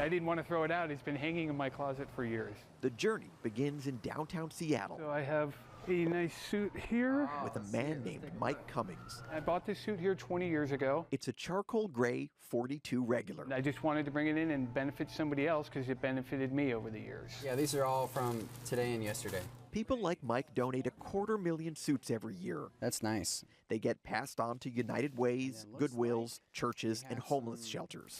I didn't want to throw it out. It's been hanging in my closet for years. The journey begins in downtown Seattle. So I have a nice suit here. With a man named Mike Cummings. I bought this suit here 20 years ago. It's a charcoal gray 42 regular. I just wanted to bring it in and benefit somebody else because it benefited me over the years. Yeah, these are all from today and yesterday. People like Mike donate 250,000 suits every year. That's nice. They get passed on to United Ways, Goodwills, churches, and homeless shelters.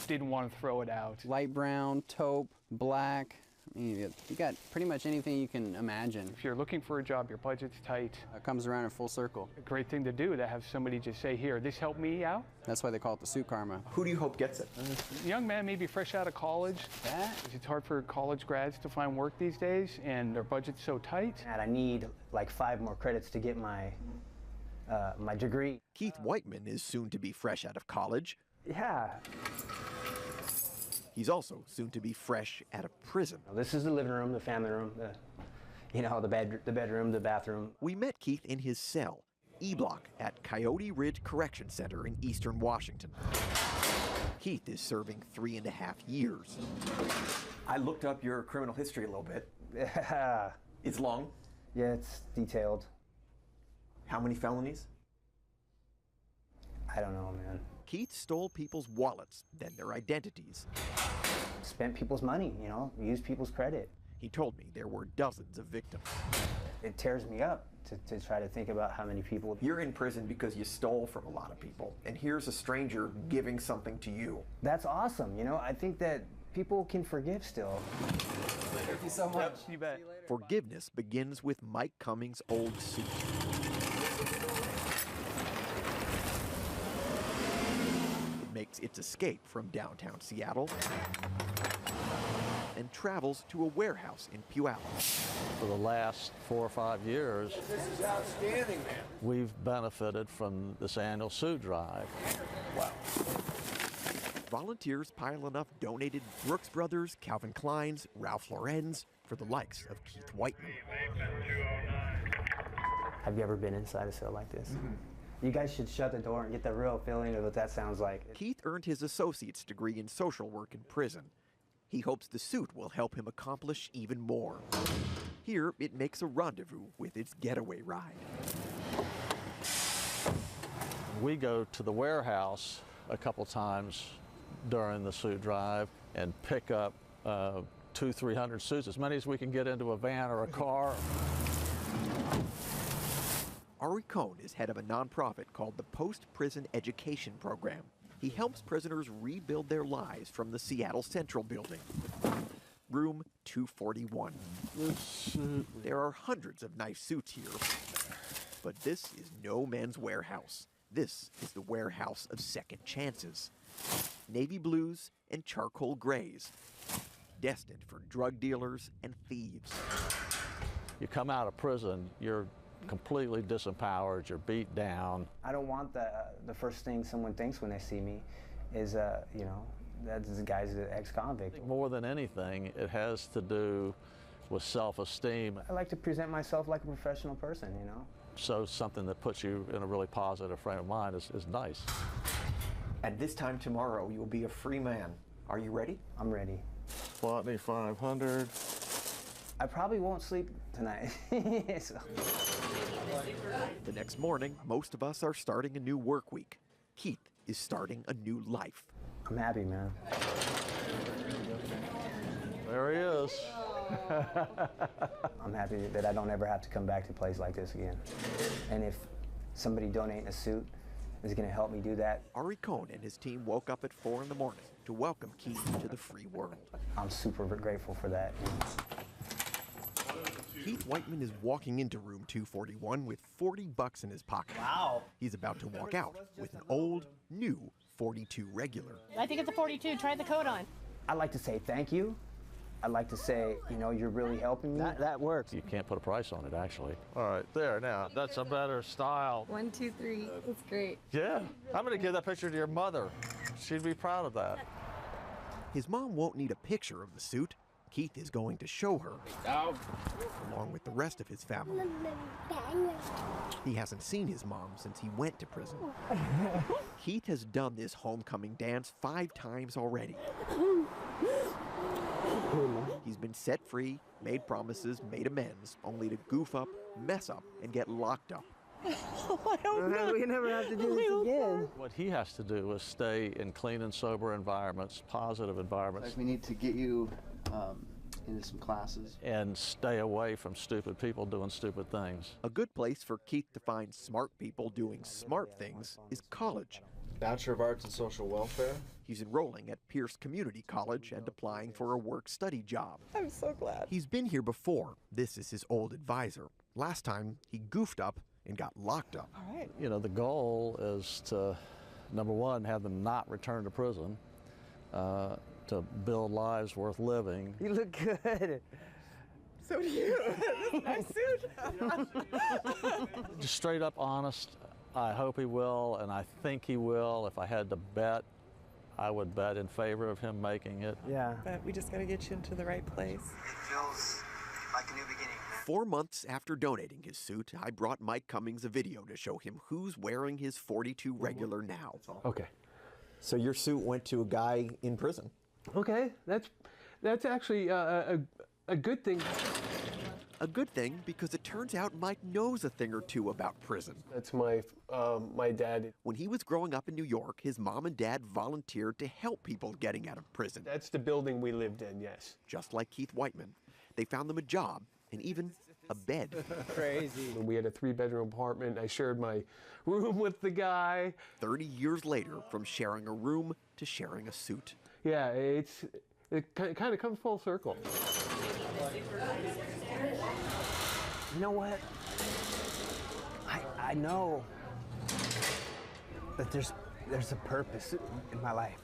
Didn't want to throw it out. Light brown, taupe, black. I mean, you got pretty much anything you can imagine. If you're looking for a job, your budget's tight. It comes around in full circle. A great thing to do to have somebody just say, here, this helped me out. That's why they call it the suit karma. Who do you hope gets it? A young man, maybe fresh out of college. It's hard for college grads to find work these days, and their budget's so tight. And I need like 5 more credits to get my degree. Keith Whiteman is soon to be fresh out of college. Yeah. He's also soon to be fresh out of prison. This is the living room, the family room, the bedroom, the bathroom. We met Keith in his cell, E-Block, at Coyote Ridge Correction Center in Eastern Washington. Keith is serving 3.5 years. I looked up your criminal history a little bit. Yeah. It's long? Yeah, it's detailed. How many felonies? I don't know, man. Keith stole people's wallets, then their identities. Spent people's money, you know, used people's credit. He told me there were dozens of victims. It tears me up to try to think about how many people. You're in prison because you stole from a lot of people, and here's a stranger giving something to you. That's awesome, you know, I think that people can forgive still. Thank you so much. You bet. Forgiveness begins with Mike Cummings' old suit. It makes its escape from downtown Seattle and travels to a warehouse in Puyallup. For the last 4 or 5 years, this is outstanding, man. We've benefited from this annual suit drive. Wow. Volunteers pile enough donated Brooks Brothers, Calvin Klein's, Ralph Lauren's for the likes of Keith Whiteman. Have you ever been inside a cell like this? Mm-hmm. You guys should shut the door and get the real feeling of what that sounds like. Keith earned his associate's degree in social work in prison. He hopes the suit will help him accomplish even more. Here, it makes a rendezvous with its getaway ride. We go to the warehouse a couple times during the suit drive and pick up 200-300 suits, as many as we can get into a van or a car. Ari Cohn is head of a nonprofit called the Post-Prison Education Program. He helps prisoners rebuild their lives from the Seattle Central Building. Room 241. There are hundreds of nice suits here, but this is no man's warehouse. This is the warehouse of second chances. Navy blues and charcoal grays, destined for drug dealers and thieves. You come out of prison, you're completely disempowered, you're beat down. I don't want the first thing someone thinks when they see me is, you know, that this guy's an ex-convict. More than anything, it has to do with self-esteem. I like to present myself like a professional person, you know. So something that puts you in a really positive frame of mind is nice. At this time tomorrow, you will be a free man. Are you ready? I'm ready. 4,500. I probably won't sleep tonight. So. The next morning, most of us are starting a new work week. Keith is starting a new life. I'm happy, man. There he is. I'm happy that I don't ever have to come back to a place like this again. And if somebody donating a suit is going to help me do that. Ari Cohn and his team woke up at 4 in the morning to welcome Keith to the free world. I'm super grateful for that. Keith Whiteman is walking into room 241 with $40 in his pocket. Wow. He's about to walk out with an old, new 42 regular. I think it's a 42. Try the coat on. I'd like to say thank you. I'd like to say, you know, you're really helping me. That works. You can't put a price on it, actually. All right, there, now, that's a better style. 1, 2, 3. That's great. Yeah, I'm gonna give that picture to your mother. She'd be proud of that. His mom won't need a picture of the suit. Keith is going to show her, along with the rest of his family. He hasn't seen his mom since he went to prison. Keith has done this homecoming dance 5 times already. He's been set free, made promises, made amends, only to goof up, mess up, and get locked up. We never have to do this again. What he has to do is stay in clean and sober environments, positive environments, We need to get you into some classes. and stay away from stupid people doing stupid things. A good place for Keith to find smart people doing smart things is college. Bachelor of Arts in Social Welfare. He's enrolling at Pierce Community College and applying for a work-study job. I'm so glad. He's been here before. This is his old advisor. Last time, he goofed up and got locked up. All right. You know, the goal is to, number one, have them not return to prison, to build lives worth living. You look good. So do you. This nice suit. Just straight up honest. I hope he will, and I think he will. If I had to bet, I would bet in favor of him making it. Yeah. But we just got to get you into the right place. It feels like a new beginning. 4 months after donating his suit, I brought Mike Cummings a video to show him who's wearing his 42 regular now. Okay. So your suit went to a guy in prison. Okay, that's actually a good thing. A good thing because it turns out Mike knows a thing or two about prison. That's my dad. When he was growing up in New York, his mom and dad volunteered to help people getting out of prison. That's the building we lived in, yes. Just like Keith Whiteman. They found them a job and even a bed. Crazy. We had a 3-bedroom apartment. I shared my room with the guy. 30 years later, from sharing a room to sharing a suit. Yeah, it kind of comes full circle. You know what? I know that there's a purpose in my life.